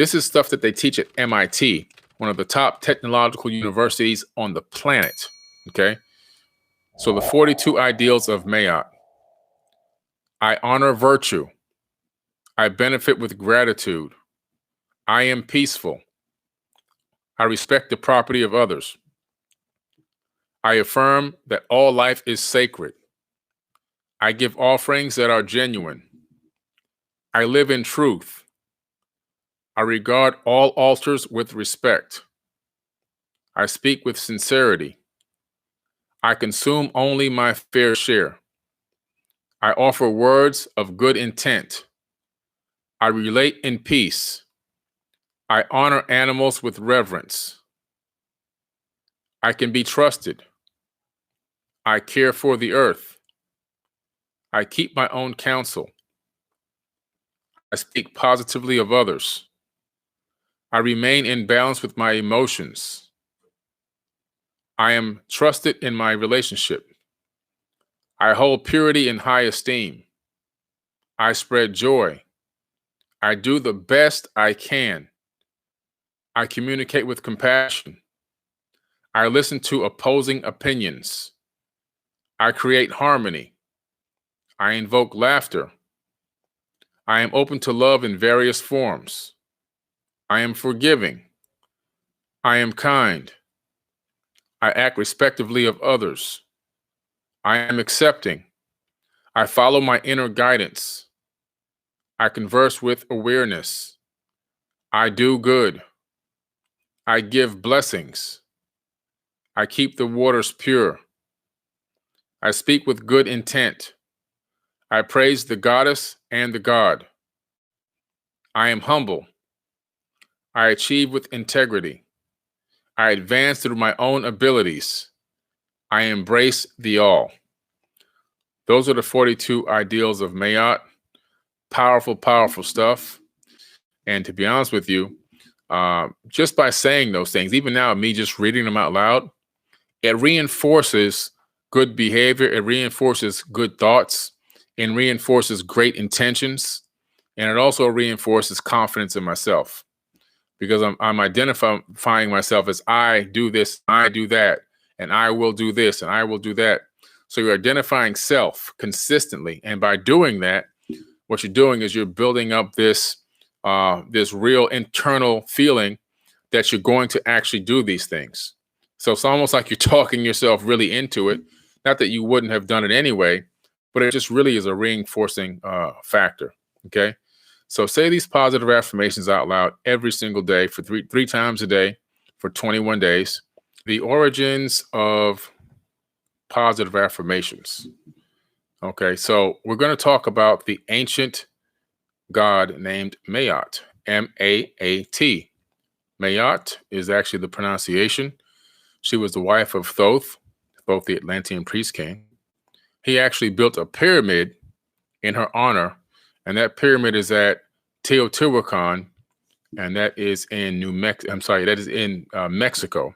This is stuff that they teach at MIT, one of the top technological universities on the planet. Okay. So the 42 ideals of Mayat. I honor virtue. I benefit with gratitude. I am peaceful. I respect the property of others. I affirm that all life is sacred. I give offerings that are genuine. I live in truth. I regard all altars with respect. I speak with sincerity. I consume only my fair share. I offer words of good intent. I relate in peace. I honor animals with reverence. I can be trusted. I care for the earth. I keep my own counsel. I speak positively of others. I remain in balance with my emotions. I am trusted in my relationship. I hold purity in high esteem. I spread joy. I do the best I can. I communicate with compassion. I listen to opposing opinions. I create harmony. I invoke laughter. I am open to love in various forms. I am forgiving. I am kind. I act respectfully of others. I am accepting. I follow my inner guidance. I converse with awareness. I do good. I give blessings. I keep the waters pure. I speak with good intent. I praise the goddess and the god. I am humble. I achieve with integrity. I advance through my own abilities. I embrace the all. Those are the 42 ideals of Mayat. Powerful, powerful stuff. And to be honest with you, just by saying those things, even now, me just reading them out loud, it reinforces good behavior. It reinforces good thoughts and reinforces great intentions. And it also reinforces confidence in myself because I'm identifying myself as I do this, I do that, and I will do this, and I will do that. So you're identifying self consistently. And by doing that, what you're doing is you're building up this real internal feeling that you're going to actually do these things. So it's almost like you're talking yourself really into it. Not that you wouldn't have done it anyway, but it just really is a reinforcing factor. Okay. So say these positive affirmations out loud every single day for three times a day for 21 days. The origins of positive affirmations. Okay. So we're going to talk about the ancient god named Mayat, M-A-A-T. Mayat is actually the pronunciation. She was the wife of Thoth, the Atlantean priest king. He actually built a pyramid in her honor, and that pyramid is at Teotihuacan, and that is in Mexico,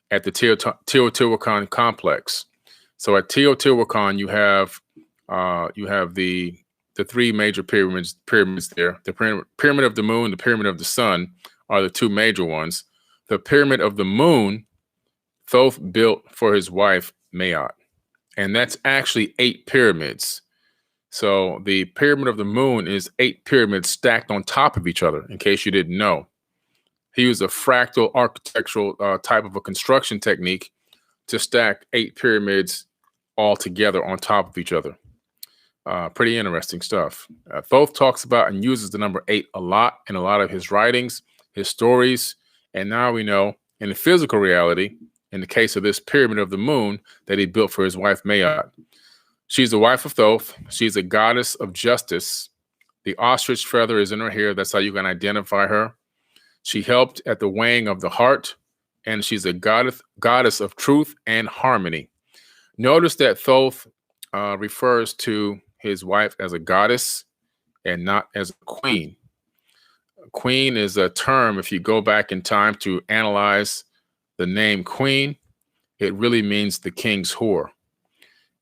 at the Teotihuacan complex. So at Teotihuacan, you have the three major pyramids there. The pyramid of the moon, the pyramid of the sun are the two major ones. The pyramid of the moon, Thoth built for his wife Mayat, and that's actually 8 pyramids. So the pyramid of the moon is 8 pyramids stacked on top of each other, in case you didn't know. He used a fractal architectural type of a construction technique to stack 8 pyramids all together on top of each other. Pretty interesting stuff. Thoth talks about and uses the number 8 a lot in a lot of his writings, his stories, and now we know in the physical reality, in the case of this pyramid of the moon that he built for his wife Mayat. She's the wife of Thoth. She's a goddess of justice. The ostrich feather is in her hair. That's how you can identify her. She helped at the weighing of the heart, and she's a goddess of truth and harmony. Notice that Thoth refers to his wife as a goddess and not as a queen. Queen is a term, if you go back in time to analyze the name queen, it really means the king's whore.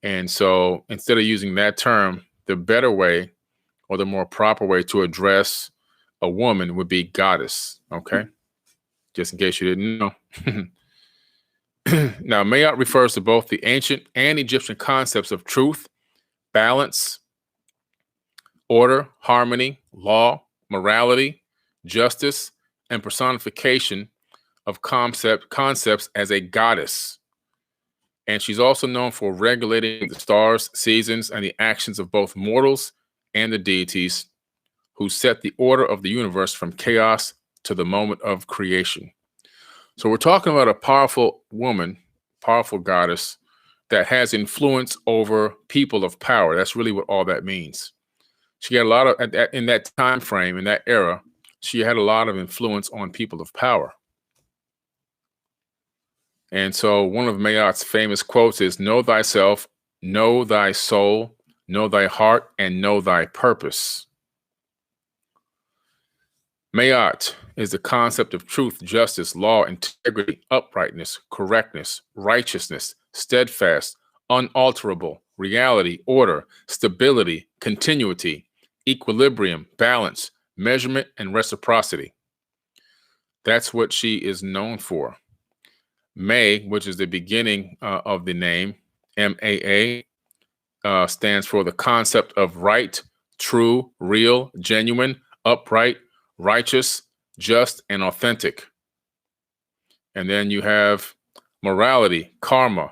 And so instead of using that term, the better way or the more proper way to address a woman would be goddess. Okay. Just in case you didn't know. Now, Mayat refers to both the ancient and Egyptian concepts of truth, balance, order, harmony, law, morality, justice, and personification of concepts as a goddess. And she's also known for regulating the stars, seasons, and the actions of both mortals and the deities who set the order of the universe from chaos to the moment of creation. So we're talking about a powerful woman, powerful goddess that has influence over people of power. That's really what all that means. She had a lot of, in that time frame, in that era, she had a lot of influence on people of power. And so one of Mayat's famous quotes is, know thyself, know thy soul, know thy heart, and know thy purpose. Mayat is the concept of truth, justice, law, integrity, uprightness, correctness, righteousness, steadfast, unalterable, reality, order, stability, continuity, equilibrium, balance, measurement, and reciprocity. That's what she is known for. May, which is the beginning of the name, MAA, stands for the concept of right, true, real, genuine, upright, righteous, just, and authentic. And then you have morality, karma,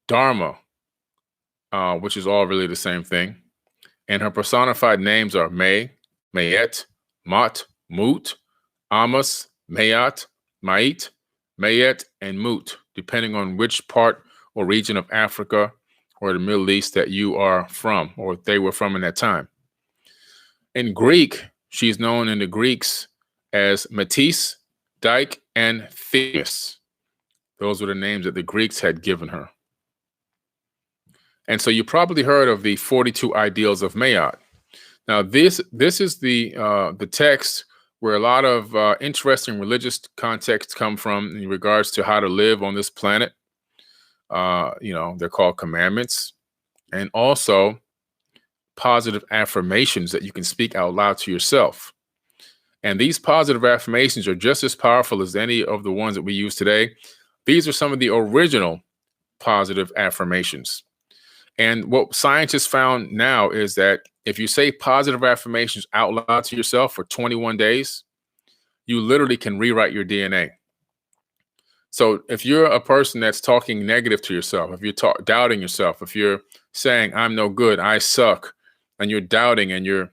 dharma, which is all really the same thing. And her personified names are May, Mayet, Mot, Mut, Amos, Mayat, Mait, Mayet, and Mut, depending on which part or region of Africa or the Middle East that you are from, or they were from in that time. In Greek, she's known in the Greeks as Metis, Dyke, and Themis. Those were the names that the Greeks had given her. And so you probably heard of the 42 ideals of Mayat. Now, this is the text where a lot of interesting religious contexts come from in regards to how to live on this planet. They're called commandments, and also positive affirmations that you can speak out loud to yourself. And these positive affirmations are just as powerful as any of the ones that we use today. These are some of the original positive affirmations. And what scientists found now is that if you say positive affirmations out loud to yourself for 21 days, you literally can rewrite your DNA. So if you're a person that's talking negative to yourself, if you're doubting yourself, if you're saying, I'm no good, I suck, and you're doubting and you're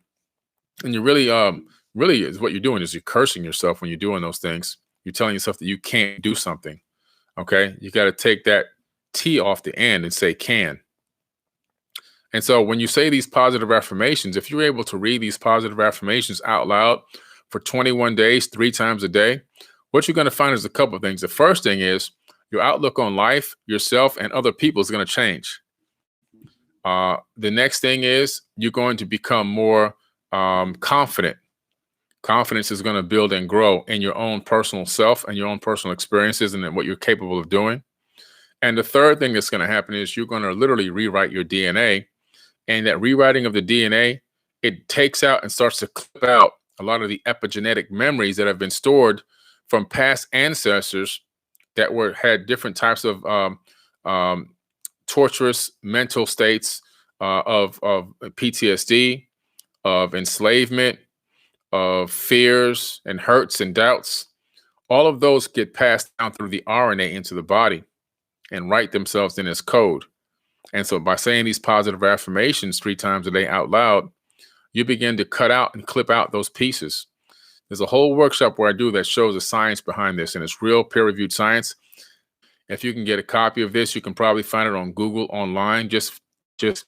really is what you're doing is you're cursing yourself when you're doing those things. You're telling yourself that you can't do something. Okay. You got to take that T off the end and say can. And so when you say these positive affirmations, if you're able to read these positive affirmations out loud for 21 days, 3 times a day, what you're going to find is a couple of things. The first thing is your outlook on life, yourself, and other people is going to change. The next thing is you're going to become more confident. Confidence is going to build and grow in your own personal self and your own personal experiences and what you're capable of doing. And the third thing that's going to happen is you're going to literally rewrite your DNA. And that rewriting of the DNA, it takes out and starts to clip out a lot of the epigenetic memories that have been stored from past ancestors that had different types of torturous mental states of PTSD, of enslavement, of fears and hurts and doubts. All of those get passed down through the RNA into the body and write themselves in as code. And so by saying these positive affirmations 3 times a day out loud, you begin to cut out and clip out those pieces. There's a whole workshop where I do that shows the science behind this, and it's real peer-reviewed science. If you can get a copy of this, you can probably find it on Google online. Just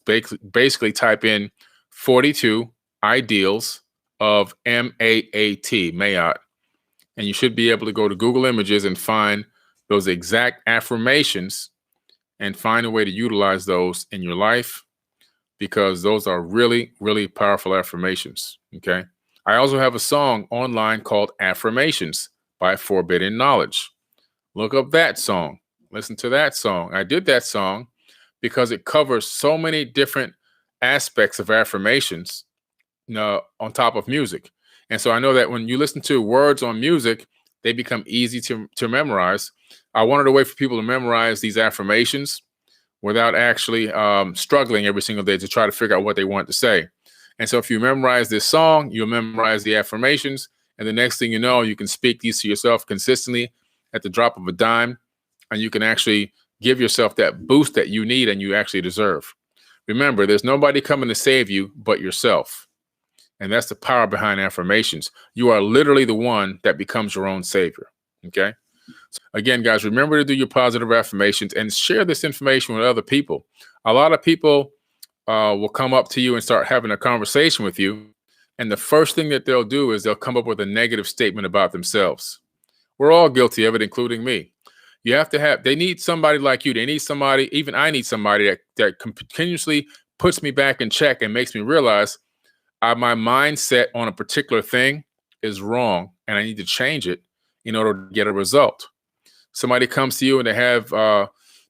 basically type in 42 ideals of MAAT, Mayat, and you should be able to go to Google Images and find those exact affirmations and find a way to utilize those in your life, because those are really, really powerful affirmations. Okay. I also have a song online called Affirmations by Forbidden Knowledge. Look up that song. Listen to that song. I did that song because it covers so many different aspects of affirmations on top of music. And so I know that when you listen to words on music, they become easy to memorize. I wanted a way for people to memorize these affirmations without actually struggling every single day to try to figure out what they want to say. And so if you memorize this song, you'll memorize the affirmations. And the next thing you know, you can speak these to yourself consistently at the drop of a dime. And you can actually give yourself that boost that you need and you actually deserve. Remember, there's nobody coming to save you but yourself. And that's the power behind affirmations. You are literally the one that becomes your own savior. Okay. So again, guys, remember to do your positive affirmations and share this information with other people. A lot of people will come up to you and start having a conversation with you. And the first thing that they'll do is they'll come up with a negative statement about themselves. We're all guilty of it, including me. You have to have, they need somebody like you. They need somebody, even I need somebody that continuously puts me back in check and makes me realize my mindset on a particular thing is wrong and I need to change it in order to get a result. Somebody comes to you and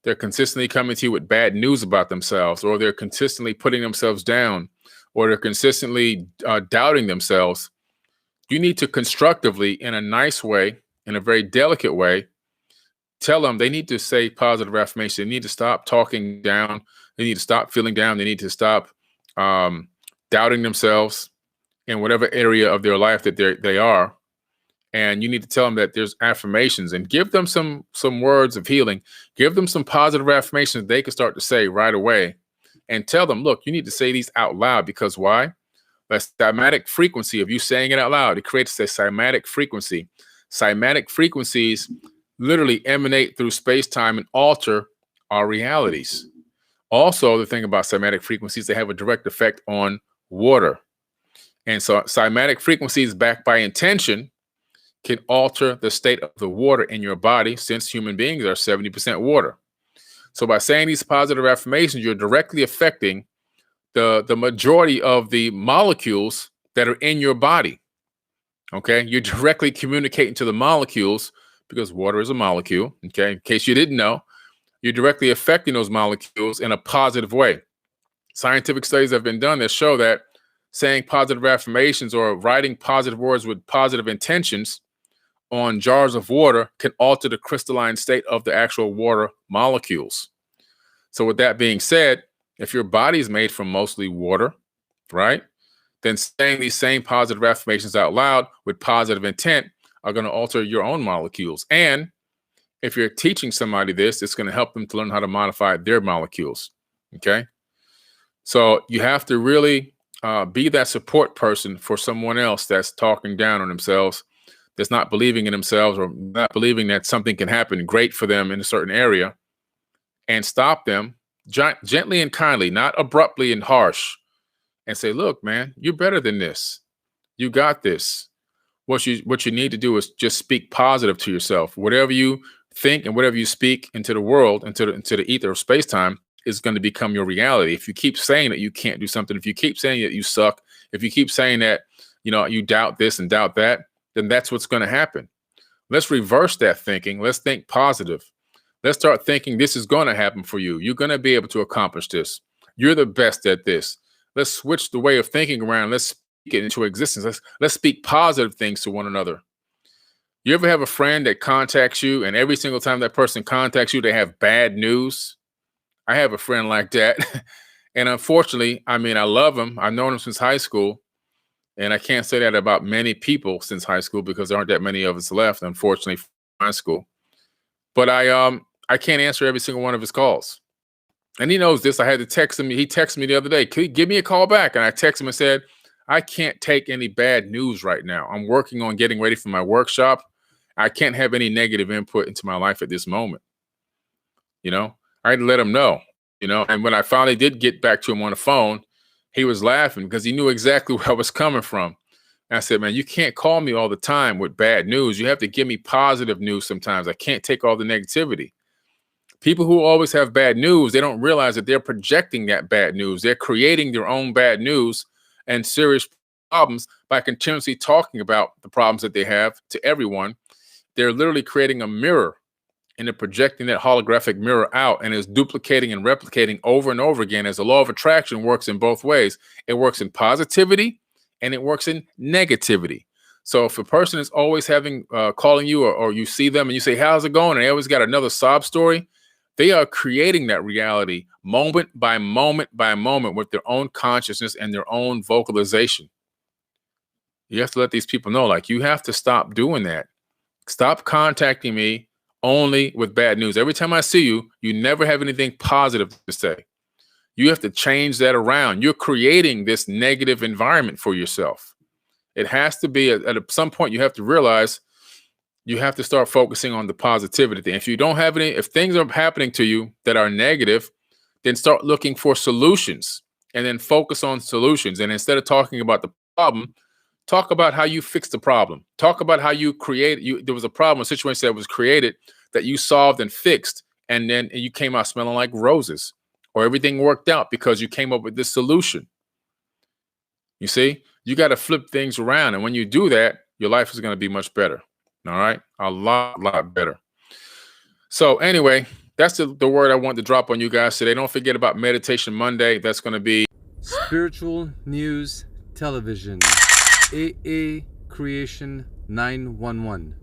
they're consistently coming to you with bad news about themselves, or they're consistently putting themselves down, or they're consistently doubting themselves. You need to constructively, in a nice way, in a very delicate way, tell them they need to say positive affirmations. They need to stop talking down. They need to stop feeling down. They need to stop doubting themselves in whatever area of their life that they are. And you need to tell them that there's affirmations and give them some words of healing. Give them some positive affirmations they can start to say right away. And tell them, look, you need to say these out loud because why? The cymatic frequency of you saying it out loud, it creates a cymatic frequency. Cymatic frequencies literally emanate through space-time and alter our realities. Also, the thing about cymatic frequencies, they have a direct effect on water. And so cymatic frequencies backed by intention can alter the state of the water in your body, since human beings are 70% water. So by saying these positive affirmations, you're directly affecting the majority of the molecules that are in your body. Okay, you're directly communicating to the molecules because water is a molecule. Okay, in case you didn't know, you're directly affecting those molecules in a positive way. Scientific studies have been done that show that saying positive affirmations or writing positive words with positive intentions on jars of water can alter the crystalline state of the actual water molecules. So with that being said, if your body is made from mostly water, right, then saying these same positive affirmations out loud with positive intent are going to alter your own molecules. And if you're teaching somebody this, it's going to help them to learn how to modify their molecules. Okay. So you have to really be that support person for someone else that's talking down on themselves, that's not believing in themselves or not believing that something can happen great for them in a certain area, and stop them gently and kindly, not abruptly and harsh, and say, look, man, you're better than this. You got this. What you need to do is just speak positive to yourself. Whatever you think and whatever you speak into the world, into the ether of space-time, is going to become your reality. If you keep saying that you can't do something, if you keep saying that you suck, if you keep saying that, you doubt this and doubt that, then that's what's going to happen. Let's reverse that thinking. Let's think positive. Let's start thinking this is going to happen for you. You're going to be able to accomplish this. You're the best at this. Let's switch the way of thinking around. Let's speak it into existence. Let's speak positive things to one another. You ever have a friend that contacts you, and every single time that person contacts you, they have bad news? I have a friend like that. And unfortunately, I love him. I've known him since high school. And I can't say that about many people since high school because there aren't that many of us left, unfortunately, from high school. But I can't answer every single one of his calls. And he knows this. I had to text him. He texted me the other day, "Can you give me a call back?" And I texted him and said, "I can't take any bad news right now. I'm working on getting ready for my workshop. I can't have any negative input into my life at this moment." I had to let him know, and when I finally did get back to him on the phone, he was laughing because he knew exactly where I was coming from. And I said, "Man, you can't call me all the time with bad news. You have to give me positive news sometimes. I can't take all the negativity." People who always have bad news, they don't realize that they're projecting that bad news. They're creating their own bad news and serious problems by continuously talking about the problems that they have to everyone. They're literally creating a mirror, and they're projecting that holographic mirror out, and is duplicating and replicating over and over again, as the law of attraction works in both ways. It works in positivity and it works in negativity. So if a person is always having calling you, or you see them and you say, how's it going? And they always got another sob story. They are creating that reality moment by moment by moment with their own consciousness and their own vocalization. You have to let these people know, like, you have to stop doing that. Stop contacting me only with bad news. Every time I see you, you never have anything positive to say. You have to change that around. You're creating this negative environment for yourself. It has to be at some point, you have to realize you have to start focusing on the positivity. If you don't have any, if things are happening to you that are negative, then start looking for solutions and then focus on solutions. And instead of talking about the problem, talk about how you fixed the problem. Talk about how you there was a problem, a situation that was created that you solved and fixed. And then you came out smelling like roses, or everything worked out because you came up with this solution. You see, you got to flip things around. And when you do that, your life is going to be much better. All right. A lot better. So anyway, that's the word I want to drop on you guys today. Don't forget about Meditation Monday. That's going to be Spiritual News Television, AA Creation 911.